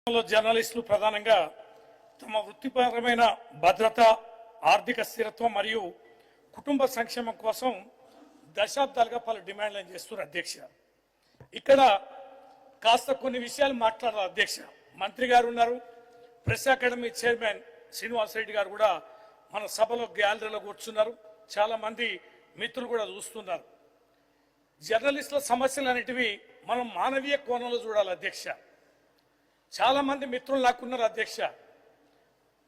జర్నలిస్టులు ప్రధానంగా తమ వృత్తిపరమైన భద్రత, ఆర్థిక స్థిరత్వం మరియు కుటుంబ సంక్షేమం కోసం దశాబ్దాలుగా పలు డిమాండ్లను చేస్తున్నారు అధ్యక్ష. ఇక్కడ కాస్త కొన్ని విషయాలు మాట్లాడారు అధ్యక్ష. మంత్రి గారు ఉన్నారు, press academy chairman Srinivas Reddy గారు కూడా మన సభలో గ్యాలరీలో కూర్చున్నారు. చాలా మంది మిత్రులు కూడా చూస్తున్నారు. జర్నలిస్టుల సమస్యలు అనేటివి మనం మానవీయ కోణంలో చూడాలి అధ్యక్ష. చాలా మంది మిత్రులు నాకున్నారు అధ్యక్ష.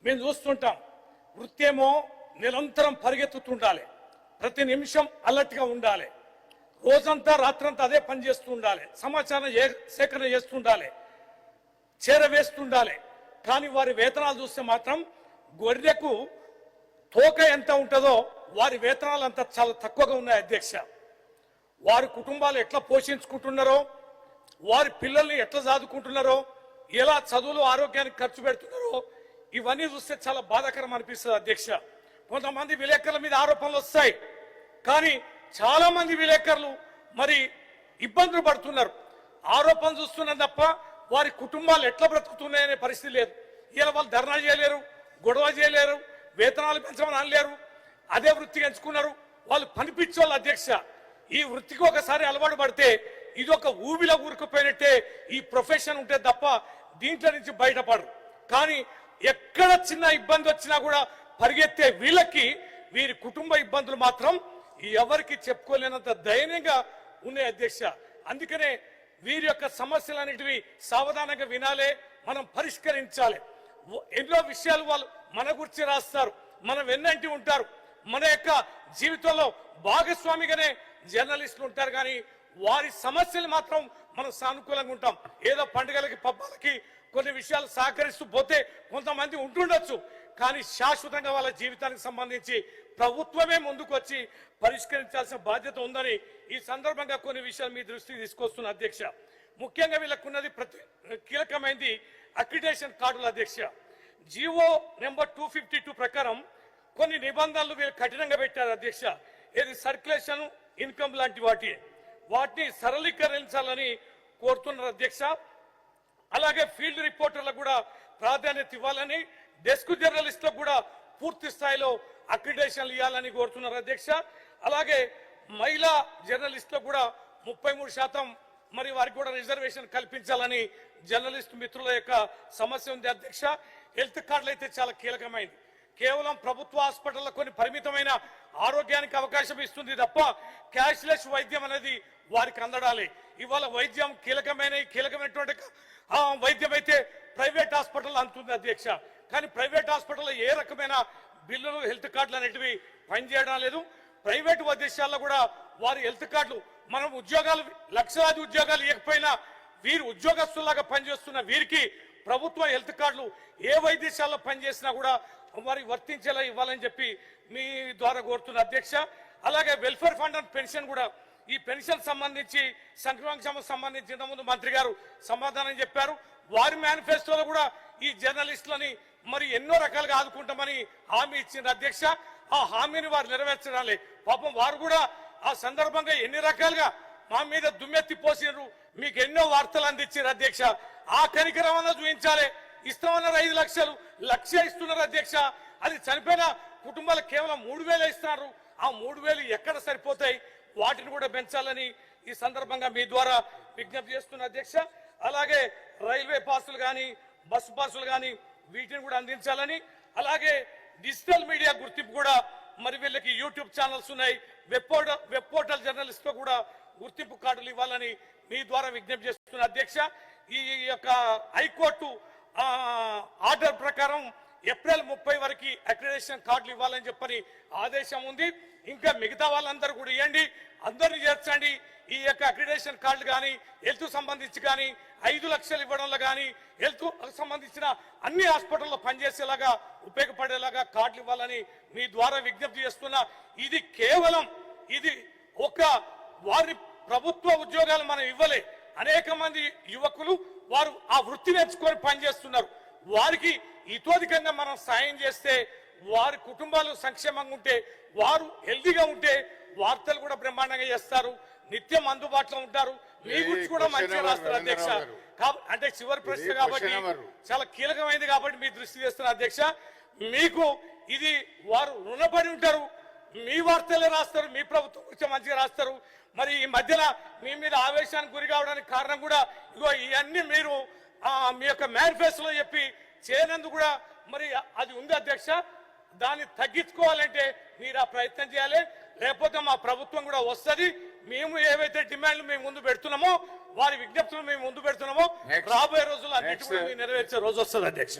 మేము చూస్తుంటాం, వృత్తి ఏమో నిరంతరం పరిగెత్తుతుండాలి, ప్రతి నిమిషం అలర్ట్గా ఉండాలి, రోజంతా రాత్రంతా అదే పని చేస్తూ ఉండాలి, సమాచారం సేకరణ చేస్తుండాలి, చేరవేస్తుండాలి. కానీ వారి వేతనాలు చూస్తే మాత్రం గొర్రెకు తోక ఎంత ఉంటుందో వారి వేతనాలు అంత చాలా తక్కువగా ఉన్నాయి అధ్యక్ష. వారి కుటుంబాలు ఎట్లా పోషించుకుంటున్నారో, వారి పిల్లల్ని ఎట్లా చదువుకుంటున్నారో, ఎలా చదువులు ఆరోగ్యానికి ఖర్చు పెడుతున్నారో ఇవన్నీ చూస్తే చాలా బాధాకరం అనిపిస్తుంది అధ్యక్ష. కొంతమంది విలేకరుల మీద ఆరోపణలు వస్తాయి, కానీ చాలా మంది విలేకరులు మరి ఇబ్బందులు పడుతున్నారు. ఆరోపణలు చూస్తున్నారు తప్ప వారి కుటుంబాలు ఎట్లా బ్రతుకుతున్నాయనే పరిస్థితి లేదు. ఇలా వాళ్ళు ధర్నా చేయలేరు, గొడవ చేయలేరు, వేతనాలు పెంచమని అనలేరు, అదే వృత్తికి ఎంచుకున్నారు. వాళ్ళు పనిపించోళ్ళు అధ్యక్ష. ఈ వృత్తికి ఒకసారి అలవాటు పడితే ఇది ఒక ఊబిలో ఊరుకుపోయినట్టే ఈ ప్రొఫెషన్ ఉంటే తప్ప దీంట్లో నుంచి బయటపడరు. కానీ ఎక్కడ చిన్న ఇబ్బంది వచ్చినా కూడా పరిగెత్తే వీళ్ళకి వీరి కుటుంబ ఇబ్బందులు మాత్రం ఎవరికి చెప్పుకోలేనంత దయనీయంగా ఉన్నాయి అధ్యక్ష. అందుకనే వీరి యొక్క సమస్యలన్నిటివి సావధానంగా వినాలే, మనం పరిష్కరించాలి. ఎన్నో విషయాలు వాళ్ళు మన గురించి రాస్తారు, మన వెన్నంటి ఉంటారు, మన యొక్క జీవితంలో భాగస్వామిగానే జర్నలిస్టులు ఉంటారు. కానీ వారి సమస్యలు మాత్రం మనం సానుకూలంగా ఉంటాం. ఏదో పండుగలకి పబ్బాలకి కొన్ని విషయాలు సహకరిస్తూ పోతే కొంతమంది ఉంటుండొచ్చు, కానీ శాశ్వతంగా వాళ్ళ జీవితానికి సంబంధించి ప్రభుత్వమే ముందుకు వచ్చి పరిష్కరించాల్సిన బాధ్యత ఉందని ఈ సందర్భంగా కొన్ని విషయాలు మీ దృష్టికి తీసుకొస్తున్న అధ్యక్ష. ముఖ్యంగా వీళ్ళకున్నది కీలకమైనది అక్రిడేషన్ కార్డుల అధ్యక్ష. జీవో నెంబర్ 252 ప్రకారం కొన్ని నిబంధనలు వీళ్ళు కఠినంగా పెట్టారు అధ్యక్ష. ఇది సర్క్యులేషన్, ఇన్కమ్ లాంటి వాటిని సరళీకరించాలని కోరుతున్నారు అధ్యక్ష. అలాగే ఫీల్డ్ రిపోర్టర్లకు కూడా ప్రాధాన్యత ఇవ్వాలని, డెస్క్ జర్నలిస్టులకు కూడా పూర్తి స్థాయిలో అక్రిడేషన్లు ఇవ్వాలని కోరుతున్నారు అధ్యక్ష. అలాగే మహిళా జర్నలిస్టులకు కూడా 33% మరి వారికి కూడా రిజర్వేషన్ కల్పించాలని జర్నలిస్టు మిత్రుల యొక్క సమస్య ఉంది అధ్యక్ష. హెల్త్ కార్డులు అయితే చాలా కీలకమైంది. కేవలం ప్రభుత్వ హాస్పిటల్లో కొన్ని పరిమితమైన ఆరోగ్యానికి అవకాశం ఇస్తుంది తప్ప క్యాష్లెస్ వైద్యం అనేది వారికి అందడాలి. ఇవాళ వైద్యం కీలకమైనటువంటి వైద్యం అయితే ప్రైవేట్ హాస్పిటల్ అందుతుంది అధ్యక్ష. కానీ ప్రైవేట్ హాస్పిటల్లో ఏ రకమైన బిల్లులు, హెల్త్ కార్డులు అనేటివి పనిచేయడం లేదు. ప్రైవేట్ వైద్యశాలలో కూడా వారి హెల్త్ కార్డులు, మనం ఉద్యోగాలు లక్షలాది ఉద్యోగాలు ఇవ్వకపోయినా వీరు ఉద్యోగస్తులాగా పనిచేస్తున్న వీరికి ప్రభుత్వ హెల్త్ కార్డులు ఏ వైద్యశాలలో పనిచేసినా కూడా వారికి వర్తించేలా ఇవ్వాలని చెప్పి మీ ద్వారా కోరుతున్న అధ్యక్ష. అలాగే వెల్ఫేర్ ఫండ్ అండ్ పెన్షన్ కూడా, ఈ పెన్షన్ సంబంధించి సంక్షేమం సంబంధించి ఇంతకుముందు మంత్రి గారు సమాధానం చెప్పారు. వారి మేనిఫెస్టోలో కూడా ఈ జర్నలిస్టులని మరి ఎన్నో రకాలుగా ఆదుకుంటామని హామీ ఇచ్చింది అధ్యక్ష. ఆ హామీని వారు నెరవేర్చడాలి. పాపం వారు కూడా ఆ సందర్భంగా ఎన్ని రకాలుగా మా మీద దుమ్మెత్తి పోసినారు, మీకు ఎన్నో వార్తలు అందించారు అధ్యక్ష. ఆ కనికరమన్నా చూపించాలి. ఇస్తామన్నారు 5 లక్షలు, 1 లక్ష ఇస్తున్నారు అధ్యక్ష. అది చనిపోయిన కుటుంబాలకు కేవలం 3,000 ఇస్తున్నారు. ఆ 3,000 ఎక్కడ సరిపోతాయి? వాటిని కూడా పెంచాలని ఈ సందర్భంగా మీ ద్వారా విజ్ఞప్తి చేస్తున్న అధ్యక్ష. అలాగే రైల్వే పాసులు కానీ, బస్సు పాసులు కానీ వీటిని కూడా అందించాలని, అలాగే డిజిటల్ మీడియా గుర్తింపు కూడా, మరి వీళ్ళకి యూట్యూబ్ ఛానల్స్ ఉన్నాయి, వెబ్ పోర్టల్ జర్నలిస్ట్ కూడా గుర్తింపు కార్డులు ఇవ్వాలని మీ ద్వారా విజ్ఞప్తి చేస్తున్న అధ్యక్ష. ఈ యొక్క హైకోర్టు ఆర్డర్ ప్రకారం ఏప్రిల్ 30 వరకు అక్రిడేషన్ కార్డులు ఇవ్వాలని చెప్పని ఆదేశం ఉంది. ఇంకా మిగతా వాళ్ళందరూ కూడా ఇవ్వండి, అందరినీ చేర్చండి. ఈ యొక్క అక్రిడేషన్ కార్డులు కానీ, హెల్త్ సంబంధించి కానీ 5 లక్షలు ఇవ్వడంలో కానీ, హెల్త్ సంబంధించిన అన్ని హాస్పిటల్లో పనిచేసేలాగా ఉపయోగపడేలాగా కార్డులు ఇవ్వాలని మీ ద్వారా విజ్ఞప్తి చేస్తున్నా. ఇది కేవలం ఒక వారి ప్రభుత్వ ఉద్యోగాలు మనం ఇవ్వలే. అనేక మంది యువకులు వారు ఆ వృత్తి నేర్చుకొని పనిచేస్తున్నారు. వారికి ఇతోధికంగా మనం సాయం చేస్తే, వారి కుటుంబాలు సంక్షేమంగా ఉంటే, వారు హెల్తీగా ఉంటే వార్తలు కూడా బ్రహ్మాండంగా చేస్తారు, నిత్యం అందుబాటులో ఉంటారు. మీ గురించి కూడా మంచిగా రాస్తారు అధ్యక్ష. అంటే చివరి ప్రశ్న ఇది కాబట్టి question number. చాలా కీలకమైంది కాబట్టి మీ దృష్టి చేస్తున్న అధ్యక్ష, మీకు ఇది వారు రుణపడి ఉంటారు, మీ వార్తలే రాస్తారు, మీ ప్రభుత్వం గురించి మంచిగా రాస్తారు. మరి ఈ మధ్యన మీ మీద ఆవేశానికి గురి కావడానికి కారణం కూడా ఇగో ఇవన్నీ మీరు మీ యొక్క మేనిఫెస్టోలో చెప్పి చేయనందుకు కూడా మరి అది ఉంది అధ్యక్ష. దాన్ని తగ్గించుకోవాలంటే మీరు ఆ ప్రయత్నం చేయాలి, లేకపోతే మా ప్రభుత్వం కూడా వస్తుంది. మేము ఏవైతే డిమాండ్లు మేము ముందు పెడుతున్నామో, వారి విజ్ఞప్తులు మేము ముందు పెడుతున్నామో, రాబోయే రోజుల్లో అన్నిటి కూడా నెరవేర్చే రోజు వస్తుంది అధ్యక్ష.